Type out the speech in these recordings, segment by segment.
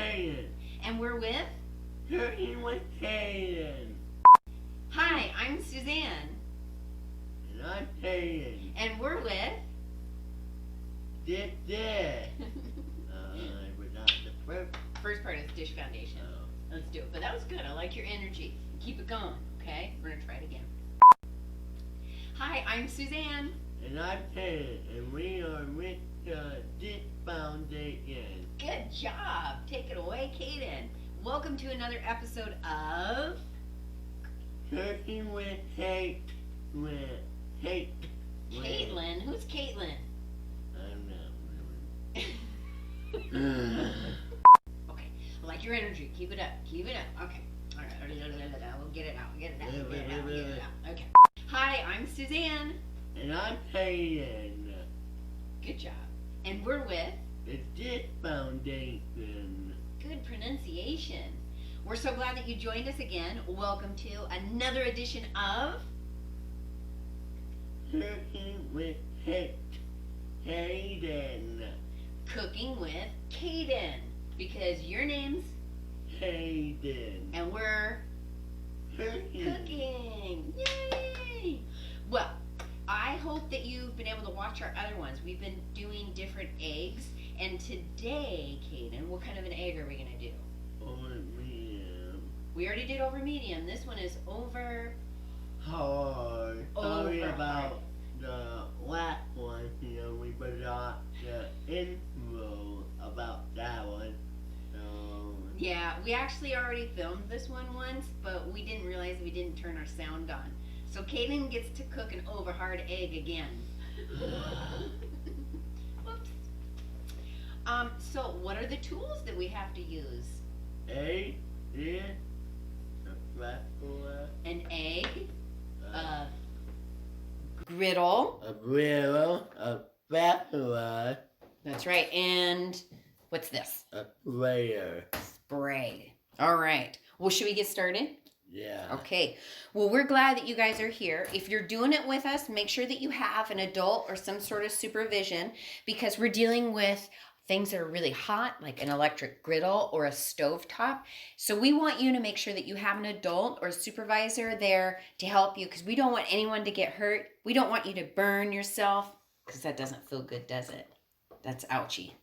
Kaden. And we're with? Cooking with Kaden. Hi, I'm Suzanne. And I'm Kaden. And we're with? This. I forgot the First part is Dish Foundation. Oh. Let's do it. But that was good. I like your energy. Keep it going, okay? We're going to try it again. Hi, I'm Suzanne. And I'm Kaden. And we are with the Dish Foundation. Good job. Take it away, Kaden. Welcome to another episode of Cooking with Kate. Caitlin. Who's Caitlin? I'm not really. Okay. I like your energy. Keep it up. Keep it up. Okay. All right. We'll get it out. Okay. Hi, I'm Suzanne. And I'm Kaden. Good job. And we're with? The Dish Foundation. Good pronunciation. We're so glad that you joined us again. Welcome to another edition of Cooking with Kaden. Cooking with Kaden. Because your name's Kaden. and we're Cooking. cooking. Yay! Well, I hope that you've been able to watch our other ones. We've been doing different eggs. And today, Kaden, what kind of an egg are we going to do? Over medium. We already did over medium. This one is over Hard. Sorry Over about hard. the last one. We forgot the info about that one. Yeah, we actually already filmed this one once, but we didn't realize we didn't turn our sound on. So Kaden gets to cook an over-hard egg again. Whoops. So what are the tools that we have to use? Egg is a spatula, An egg, a griddle. a griddle, a spatula, That's right. And what's this? a sprayer. Spray. All right. Well, should we get started? Yeah. Okay. Well, we're glad that you guys are here. If you're doing it with us, make sure that you have an adult or some sort of supervision because we're dealing with things that are really hot, like an electric griddle or a stovetop. So we want you to make sure that you have an adult or a supervisor there to help you because we don't want anyone to get hurt. We don't want you to burn yourself because that doesn't feel good, does it? That's ouchy.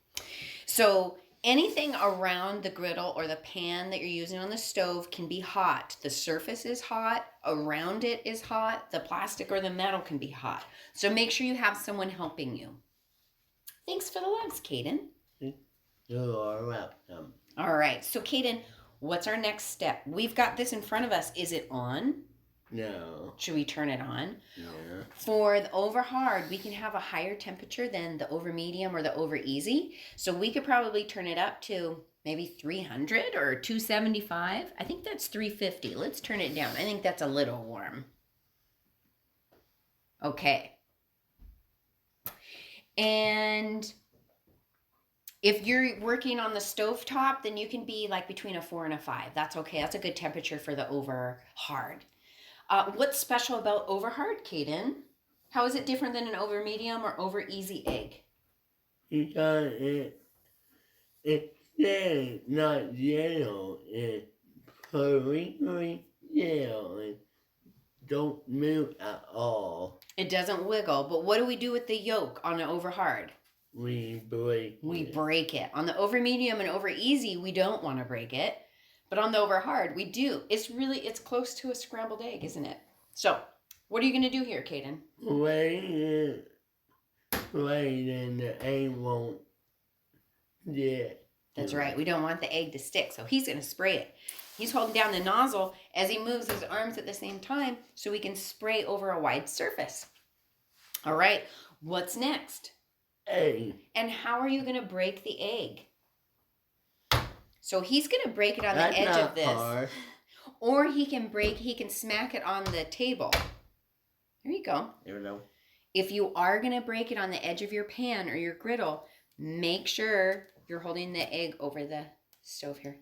So anything around the griddle or the pan that you're using on the stove can be hot. The surface is hot, around it is hot, the plastic or the metal can be hot. So make sure you have someone helping you. Thanks for the loves, Kaden. You are welcome. All right, so Kaden, what's our next step? We've got this in front of us. Is it on? No. Should we turn it on? No. For the over hard, we can have a higher temperature than the over medium or the over easy. So we could probably turn it up to maybe 300 or 275. I think that's 350. Let's turn it down. I think that's a little warm. Okay. And if you're working on the stovetop, then you can be like between a 4 and a 5. That's okay. That's a good temperature for the over hard. What's special about over hard, Kaden? How is it different than an over medium or over easy egg? Because it's not yellow, it's completely yellow and don't move at all. It doesn't wiggle, but what do we do with the yolk on an over hard? We break it. Break it. On the over medium and over easy, we don't want to break it. But on the over hard, we do. It's close to a scrambled egg, isn't it? So, what are you going to do here, Kaden? Wait and the egg won't get. That's right. We don't want the egg to stick, so he's going to spray it. He's holding down the nozzle as he moves his arms at the same time so we can spray over a wide surface. All right. What's next? Egg. And how are you going to break the egg? So he's going to break it on That's the edge not of this. hard. Or he can smack it on the table. There you go. There we go. If you are going to break it on the edge of your pan or your griddle, make sure you're holding the egg over the stove here.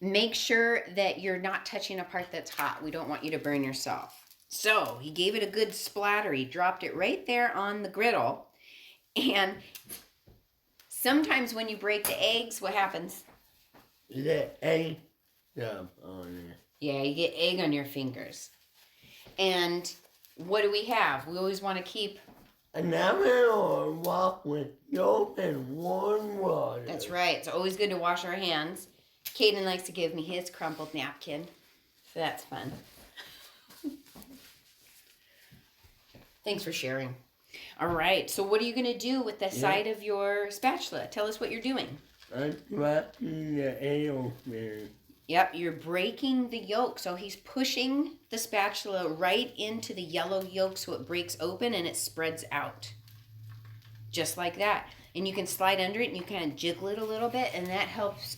Make sure that you're not touching a part that's hot. We don't want you to burn yourself. So he gave it a good splatter. He dropped it right there on the griddle. And sometimes when you break the eggs, what happens? The egg stuff on it. Yeah, you get egg on your fingers. And what do we have? We always want to keep... Another or walk with soap and warm water. That's right. It's always good to wash our hands. Kaden likes to give me his crumpled napkin. So that's fun. Thanks for sharing. All right. So what are you going to do with the side of your spatula? Tell us what you're doing. I'm cracking the egg open. Yep, you're breaking the yolk. So he's pushing the spatula right into the yellow yolk so it breaks open and it spreads out. Just like that. And you can slide under it and you kind of jiggle it a little bit and that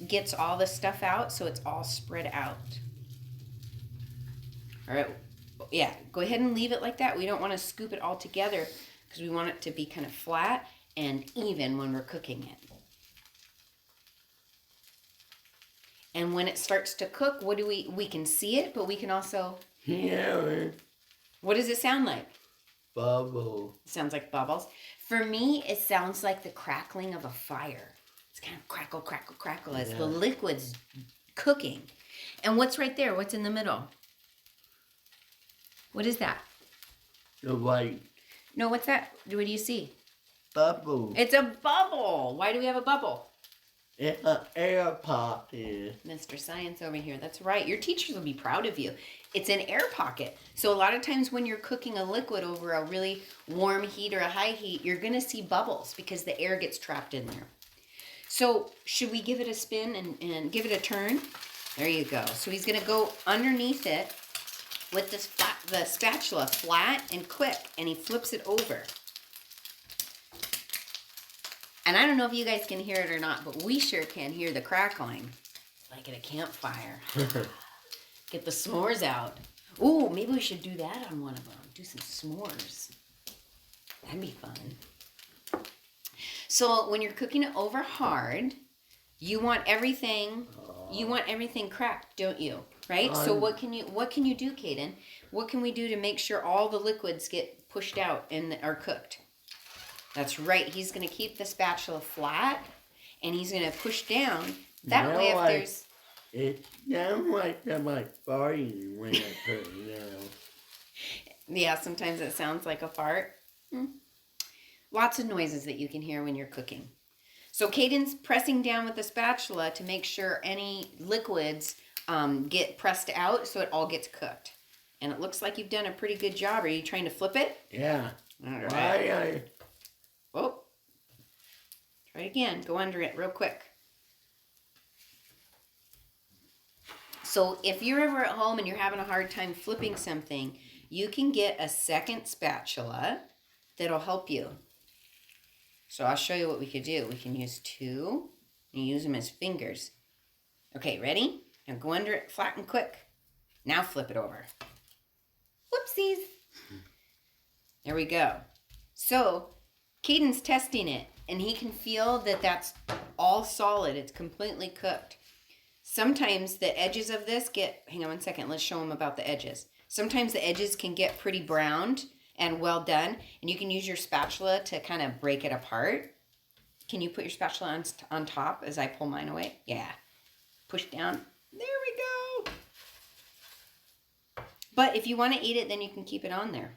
gets all the stuff out so it's all spread out. All right, yeah, go ahead and leave it like that. We don't want to scoop it all together because we want it to be kind of flat and even when we're cooking it. And when it starts to cook, what do we can see it, but we can also hear it. What does it sound like? Bubble. It sounds like bubbles. For me, it sounds like the crackling of a fire. It's kind of crackle, crackle, crackle as the liquid's cooking. And what's right there? What's in the middle? What is that? The white. No, what's that? What do you see? Bubble. It's a bubble. Why do we have a bubble? It's an air pocket. Mr. Science over here. That's right. Your teachers will be proud of you. It's an air pocket. So a lot of times when you're cooking a liquid over a really warm heat or a high heat, you're going to see bubbles because the air gets trapped in there. So should we give it a spin and give it a turn? There you go. So he's going to go underneath it with the spatula flat and quick, and he flips it over. And I don't know if you guys can hear it or not, but we sure can hear the crackling. Like at a campfire. Get the s'mores out. Ooh, maybe we should do that on one of them. Do some s'mores. That'd be fun. So when you're cooking it over hard, you want everything cracked, don't you? Right? So what can you do, Kaden? What can we do to make sure all the liquids get pushed out and are cooked? That's right. He's going to keep the spatula flat, and he's going to push down. That way, if there's... It sounds like I'm farting when I put it down. Yeah, sometimes it sounds like a fart. Lots of noises that you can hear when you're cooking. So Kaden's pressing down with the spatula to make sure any liquids get pressed out so it all gets cooked. And it looks like you've done a pretty good job. Are you trying to flip it? Yeah. All right. Oh, try it again. Go under it real quick. So if you're ever at home and you're having a hard time flipping something, you can get a second spatula that'll help you. So I'll show you what we could do. We can use two and use them as fingers. Okay, ready? Now go under it flat and quick. Now flip it over. Whoopsies. There we go. So Kaden's testing it, and he can feel that that's all solid. It's completely cooked. Sometimes the edges of this hang on one second, let's show him about the edges. Sometimes the edges can get pretty browned and well done, and you can use your spatula to kind of break it apart. Can you put your spatula on top as I pull mine away? Yeah. Push down. There we go. But if you want to eat it, then you can keep it on there.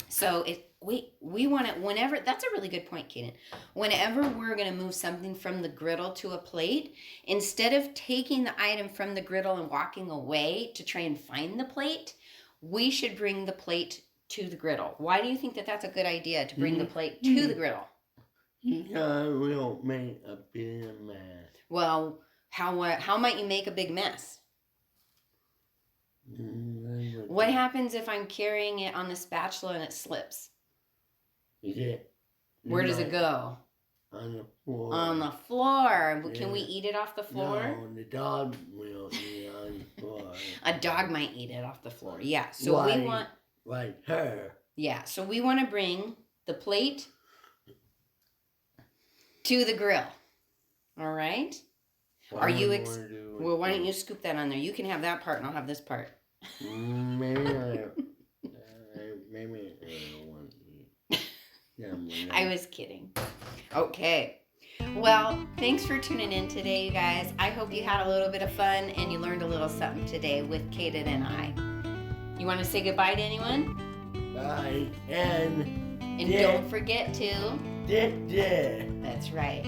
So we want it whenever, that's a really good point, Kaden. Whenever we're going to move something from the griddle to a plate, instead of taking the item from the griddle and walking away to try and find the plate, we should bring the plate to the griddle. Why do you think that that's a good idea to bring the plate to the griddle? We'll make a big mess. Well, how might you make a big mess? What happens if I'm carrying it on the spatula and it slips? Where does it go? On the floor. On the floor. Yeah. Can we eat it off the floor? No, the dog will eat on the floor. A dog might eat it off the floor. Yeah. So we want... Like her. Yeah. So we want to bring the plate to the grill. All right? Are you... Well, why don't you scoop that on there? You can have that part and I'll have this part. Maybe I don't want to eat. I was kidding. Okay. Well, thanks for tuning in today, you guys. I hope you had a little bit of fun and you learned a little something today with Kaden and I. You want to say goodbye to anyone? Bye. And don't forget to. Did. That's right.